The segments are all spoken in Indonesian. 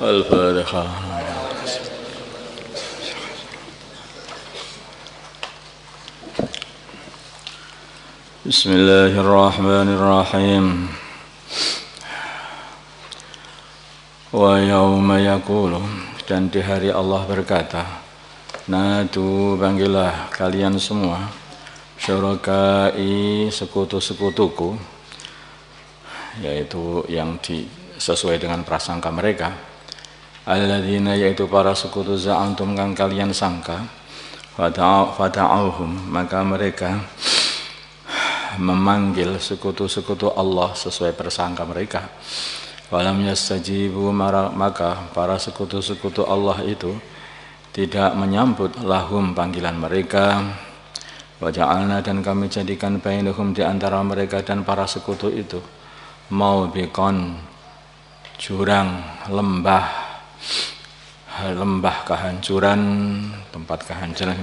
Al-Fatihah. Bismillahirrahmanirrahim. Wa yauma yaqulu, dan di hari Allah berkata, nadu, panggillah kalian semua, syurakai, sekutu-sekutuku, yaitu yang sesuai dengan prasangka mereka, alladzina, yaitu para sekutu, za'antum, kang kalian sangka, fada'auhum, maka mereka memanggil sekutu-sekutu Allah sesuai persangka mereka. Walam yastajibu, maka para sekutu-sekutu Allah itu tidak menyambut lahum, panggilan mereka. Waja'alna, dan kami jadikan bainahum, di antara mereka dan para sekutu itu, maubiqan, jurang, lembah kehancuran, tempat kehancuran,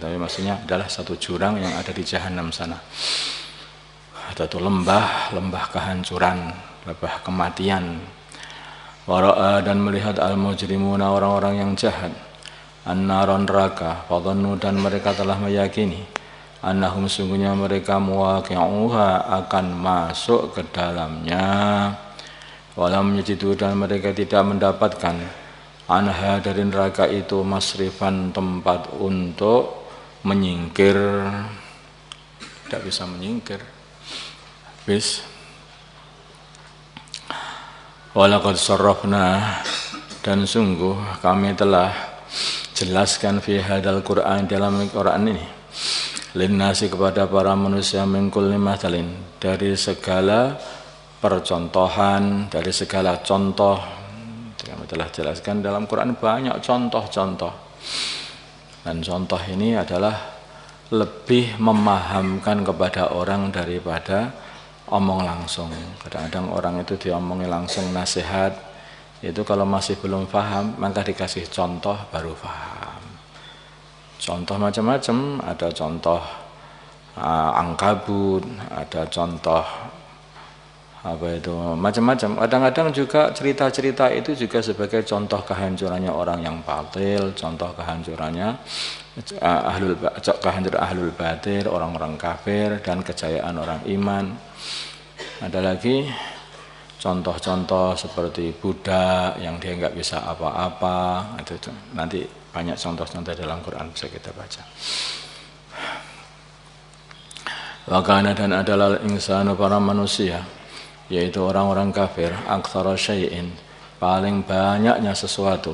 tapi maksudnya adalah satu jurang yang ada di Jahannam sana. Ada tuh lembah kehancuran, lembah kematian. Wara'a, dan melihat al-mujrimuna, orang-orang yang jahat, an-naron, neraka, fadhannu, dan mereka telah meyakini, annahum, sungguhnya mereka, muwaqi'uha, akan masuk ke dalamnya. Walam yajidu, dan mereka tidak mendapatkan, anha, dari neraka itu, masrifan, tempat untuk menyingkir, tidak bisa menyingkir. Walaqad sarrafna, dan sungguh kami telah jelaskan fi hadal Quran, dalam Quran ini, linnasi, kepada para manusia, min kulli mathalin, dari segala percontohan, dari segala contoh. Kami telah jelaskan dalam Quran banyak contoh-contoh, dan contoh ini adalah lebih memahamkan kepada orang daripada omong langsung. Kadang-kadang orang itu diomongi langsung nasihat, itu kalau masih belum paham, maka dikasih contoh baru paham. Contoh macam-macam, ada contoh Ankabut, ada contoh macam-macam. Kadang-kadang juga cerita-cerita itu juga sebagai contoh kehancurannya orang yang batil, contoh kehancurannya ahlul batil, orang-orang kafir, dan kejayaan orang iman. Ada lagi contoh-contoh seperti budak yang dia nggak bisa apa-apa. Itu nanti banyak contoh-contoh dalam Quran bisa kita baca. Wakana, dan adalah insanu, para manusia, yaitu orang-orang kafir, aktsara syai'in, paling banyaknya sesuatu,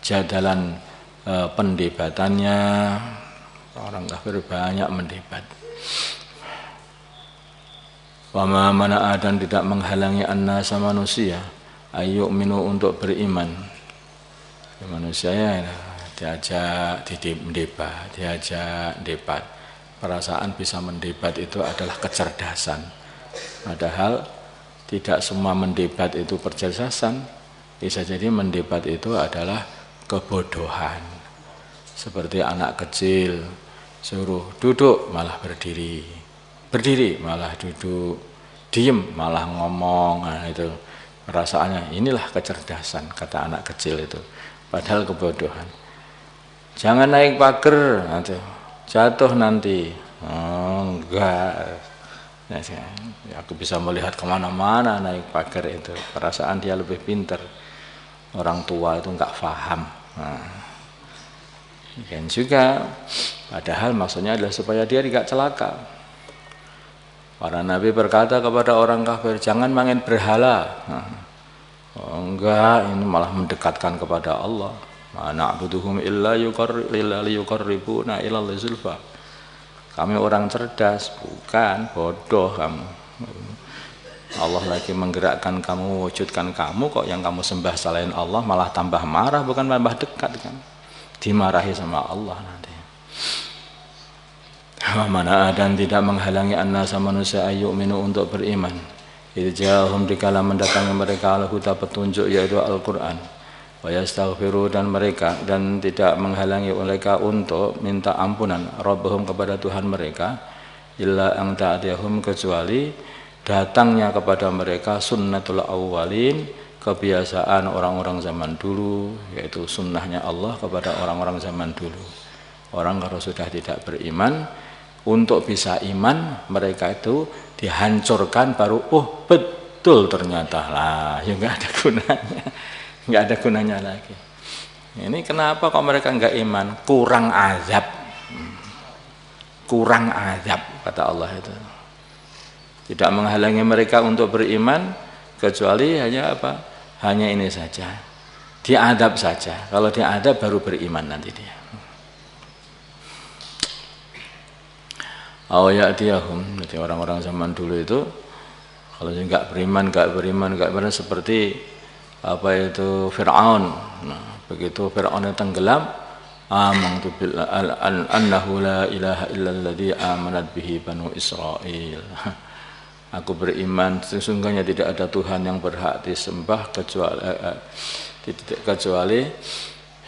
jadalan, pendebatannya. Orang kafir banyak mendebat. Wa ma mana'a, dan tidak menghalangi annasa, manusia, ayyu'minu, untuk beriman. Manusia ya diajak mendebat, diajak debat. Perasaan bisa mendebat itu adalah kecerdasan. Padahal tidak semua mendebat itu kecerdasan. Bisa jadi mendebat itu adalah kebodohan. Seperti anak kecil suruh duduk malah berdiri, berdiri malah duduk, diem malah ngomong. Nah, itu perasaannya. Inilah kecerdasan, kata anak kecil itu, padahal kebodohan. Jangan naik pagar, jatuh nanti. Enggak, aku bisa melihat kemana-mana naik pagar itu. Perasaan dia lebih pintar. Orang tua itu enggak paham. Dan juga padahal maksudnya adalah supaya dia tidak celaka. Para nabi berkata kepada orang kafir, jangan main berhala. Enggak, ini malah mendekatkan kepada Allah. Ma na'buduhum illa yuqarribuna ilallahi zulfa. Kami orang cerdas, bukan bodoh kamu. Allah lagi menggerakkan kamu, wujudkan kamu, kok yang kamu sembah selain Allah malah tambah marah, bukan tambah dekat kan? Dimarahi sama Allah nanti. Mana dan tidak menghalangi an-nasa manusia ayyuminu untuk beriman. Idjahum dikala mendatangi mereka al-huda petunjuk yaitu Al-Qur'an. Wa yastaghfiru dan mereka dan tidak menghalangi mereka untuk minta ampunan Rabbahum kepada Tuhan mereka illa ang ta'tiyahum kecuali datangnya kepada mereka sunnatul awwalin kebiasaan orang-orang zaman dulu yaitu sunnahnya Allah kepada orang-orang zaman dulu. Orang kalau sudah tidak beriman untuk bisa iman mereka itu dihancurkan baru betul ternyata lah ya nggak ada gunanya, nggak ada gunanya lagi. Ini kenapa kok mereka nggak iman? Kurang azab kata Allah itu. Tidak menghalangi mereka untuk beriman kecuali hanya apa? Hanya ini saja, diadab saja. Kalau diadab baru beriman nanti dia. Awayatiyahum, jadi orang-orang zaman dulu itu kalau nggak beriman seperti apa itu Fir'aun. Nah, begitu Fir'aun tenggelam, amantu billahi annahu la ilaha illalladzi amanat bihi banu Israil. Aku beriman sesungguhnya tidak ada Tuhan yang berhak disembah kecuali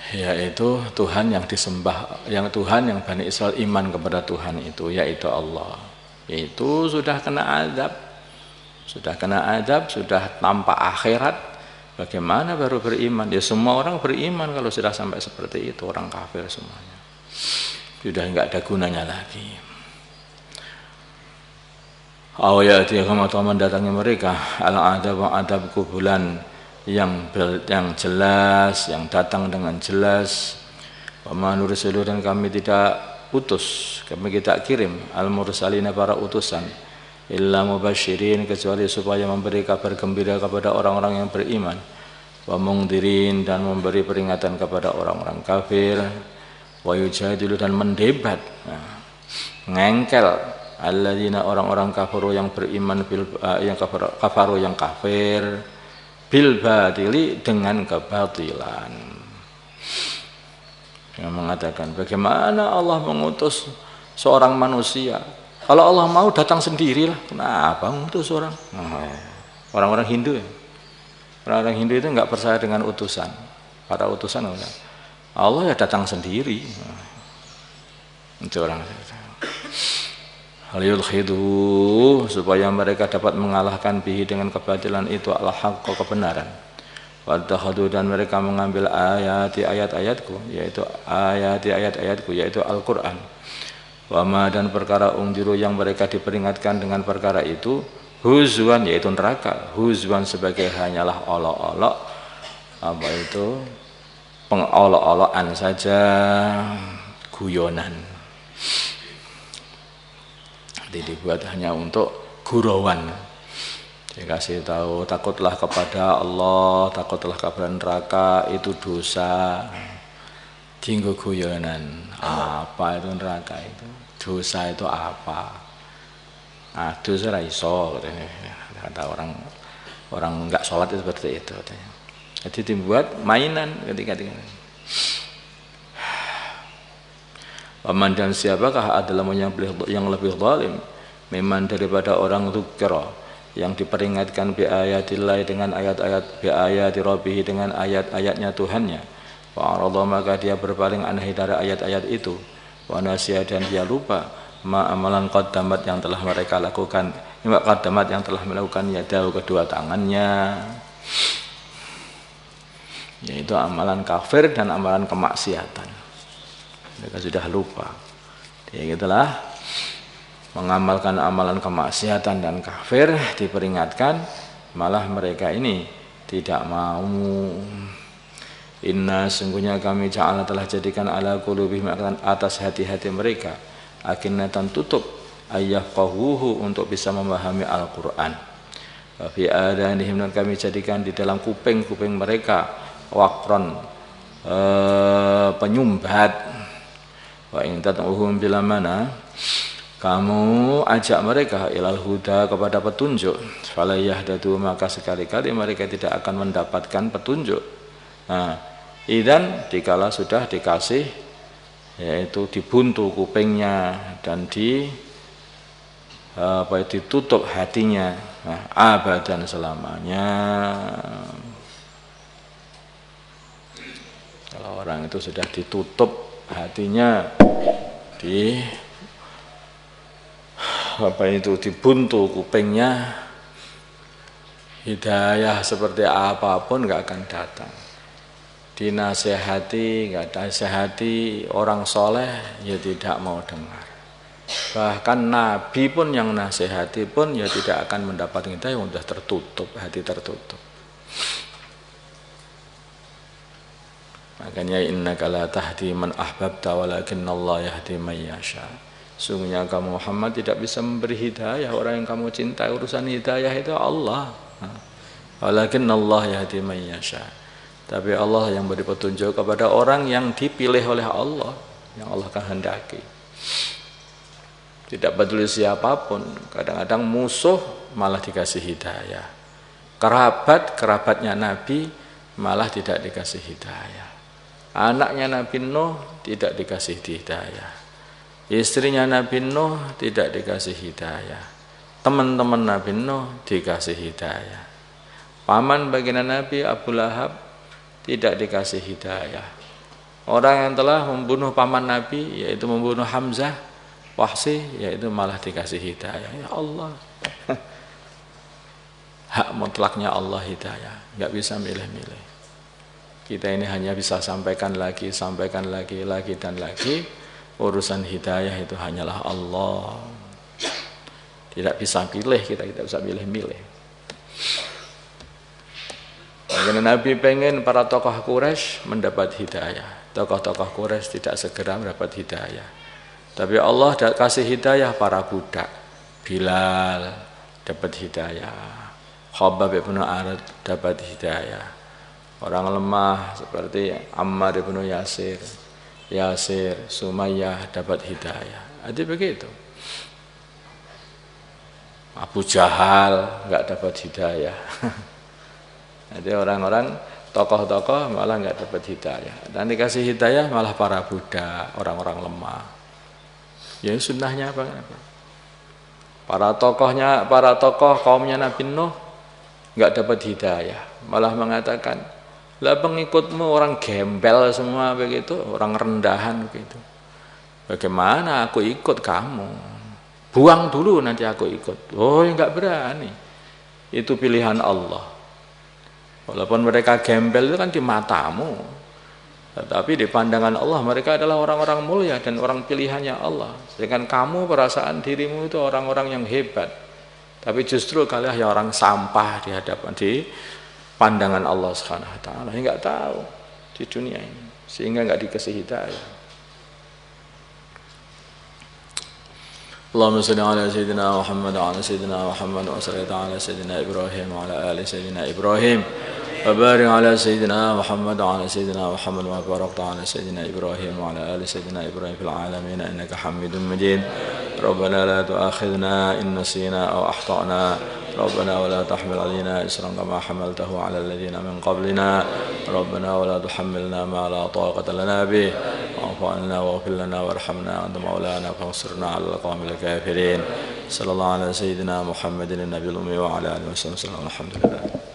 yaitu Tuhan yang disembah, yang Tuhan yang Bani Israel iman kepada Tuhan itu yaitu Allah. Itu sudah kena azab, sudah tampak akhirat. Bagaimana baru beriman? Ya semua orang beriman kalau sudah sampai seperti itu, orang kafir semuanya. Sudah enggak ada gunanya lagi. Awayatihum atau mendatangi mereka al-adab kubulan yang jelas, yang datang dengan jelas. Wa ma nursilu dan kami tidak utus, kami tidak kirim al-mursalina para utusan illa mubasyirin kecuali supaya memberi kabar gembira kepada orang-orang yang beriman, wa mungdirin dan memberi peringatan kepada orang-orang kafir, wa yujadilu dan mendebat, ngengkel alladzina orang-orang kafaru yang beriman kafaru yang kafir bil batili dengan kebatilan. Yang mengatakan bagaimana Allah mengutus seorang manusia? Kalau Allah mau datang sendirilah, kenapa mengutus orang? Orang-orang Hindu ya. Orang-orang Hindu itu enggak percaya dengan utusan. Para utusan Allah ya datang sendiri. Itu orang Haliyulkhidu supaya mereka dapat mengalahkan bihi dengan kebatilan itu al-haqq kebenaran. Wattakhadu dan mereka mengambil ayat-ayatku yaitu ayat-ayatku yaitu Al-Qur'an. Wama dan perkara undiru yang mereka diperingatkan dengan perkara itu huzwan yaitu neraka. Huzwan sebagai hanyalah olok-olok apa itu pengolok-olokan saja, guyonan. Dibuat hanya untuk gurauan. Dikasih tahu takutlah kepada Allah, takutlah kepada neraka itu dosa. Jinggo guyonan. Apa itu neraka itu? Dosa itu apa? Dosa ra iso kata orang enggak sholat itu seperti itu katanya. Jadi dibuat mainan ketika Waman dan siapakah adalah yang lebih zalim memang daripada orang dzukra yang diperingatkan bi ayatillah dengan ayat-ayat bi ayati rabbih dengan ayat-ayatnya Tuhannya. Wa arada maka dia berpaling anhi dari ayat-ayat itu. Wa nasiya dan dia lupa ma amalan qaddamat yang telah mereka lakukan. Qaddamat yang telah melakukan yadahu kedua tangannya. Yaitu amalan kafir dan amalan kemaksiatan. Mereka sudah lupa. Ya gitulah, mengamalkan amalan kemaksiatan dan kafir diperingatkan, malah mereka ini tidak mau. Inna sungguhnya kami ja'ala telah jadikan ala qulubihim atas hati-hati mereka akinnatan tutup ayyafqahuhu untuk bisa memahami Al-Qur'an. Wa fi adanihim dan kami jadikan di dalam kuping-kuping mereka waqron penyumbat. Wa in tad'uhum bila mana kamu ajak mereka ilal huda kepada petunjuk fala yahdatu maka sekali-kali mereka tidak akan mendapatkan petunjuk. Nah, idan dikala sudah dikasih yaitu dibuntu kupingnya dan ditutup hatinya, abadan selamanya. Kalau orang itu sudah ditutup hatinya, dibuntu kupingnya, hidayah seperti apapun nggak akan datang. Dinasehati, nggak nasehati orang soleh, ya tidak mau dengar. Bahkan Nabi pun yang nasehati pun ya tidak akan mendapat hidayah, yang sudah tertutup, hati tertutup. Makanya innaka la tahdi man ahbabta walakinnallaha yahdi man yasha. Sungguhnya kamu Muhammad tidak bisa memberi hidayah orang yang kamu cintai. Urusan hidayah itu Allah. Walakinnallaha yahdi man yasha. Tapi Allah yang beri petunjuk kepada orang yang dipilih oleh Allah, yang Allah kehendaki. Tidak peduli siapapun. Kadang-kadang musuh malah dikasih hidayah. Kerabatnya Nabi malah tidak dikasih hidayah. Anaknya Nabi Nuh tidak dikasih hidayah. Istrinya Nabi Nuh tidak dikasih hidayah. Teman-teman Nabi Nuh dikasih hidayah. Paman baginda Nabi Abu Lahab tidak dikasih hidayah. Orang yang telah membunuh paman Nabi, yaitu membunuh Hamzah, Wahsy, yaitu malah dikasih hidayah. Ya Allah. Hak mutlaknya Allah hidayah, nggak bisa milih-milih. Kita ini hanya bisa sampaikan lagi dan lagi. Urusan hidayah itu hanyalah Allah. Tidak bisa pilih, kita tidak bisa milih-milih. Karena Nabi pengen para tokoh Quraisy mendapat hidayah. Tokoh-tokoh Quraisy tidak segera mendapat hidayah. Tapi Allah kasih hidayah para budak. Bilal dapat hidayah. Khabbab bin Arad dapat hidayah. Orang lemah seperti Ammar bin Yasir, Sumayyah dapat hidayah. Jadi begitu. Abu Jahal nggak dapat hidayah. Jadi orang-orang tokoh-tokoh malah nggak dapat hidayah. Dan dikasih hidayah malah para budak, orang-orang lemah. Ya sunnahnya apa? Para tokoh kaumnya Nabi Nuh nggak dapat hidayah, malah mengatakan, lah pengikutmu orang gembel semua begitu, orang rendahan begitu. Bagaimana aku ikut kamu? Buang dulu nanti aku ikut. Oh, enggak berani. Itu pilihan Allah. Walaupun mereka gembel itu kan di matamu, tetapi di pandangan Allah mereka adalah orang-orang mulia dan orang pilihannya Allah. Sedangkan kamu perasaan dirimu itu orang-orang yang hebat. Tapi justru kalian ya orang sampah di hadapan pandangan Allah Subhanahu wa taala. Enggak tahu di dunia ini sehingga enggak dikasih hidayah. Allahumma shalli ala sayyidina Muhammad wa ala sayyidina Muhammad wa salli ala sayyidina Ibrahim wa ala ali sayyidina Ibrahim wa barik ala sayyidina Muhammad wa ala sayyidina Muhammad wa barik ala sayyidina Ibrahim wa ala ali sayyidina Ibrahim fil alamin innaka Hamidum Majid. Rabbana la tu'akhidhna in nasina aw akhtana. ربنا ولا تحمل علينا إسرا كما حملته على الذين من قبلنا ربنا ولا تحملنا ما لا طاقة لنا به واعف عنا واغفر لنا وارحمنا أنت مولانا فانصرنا على القوم الكافرين صلى الله على سيدنا محمد النبي الأمي وعلى آله وصحبه وسلم الحمد لله.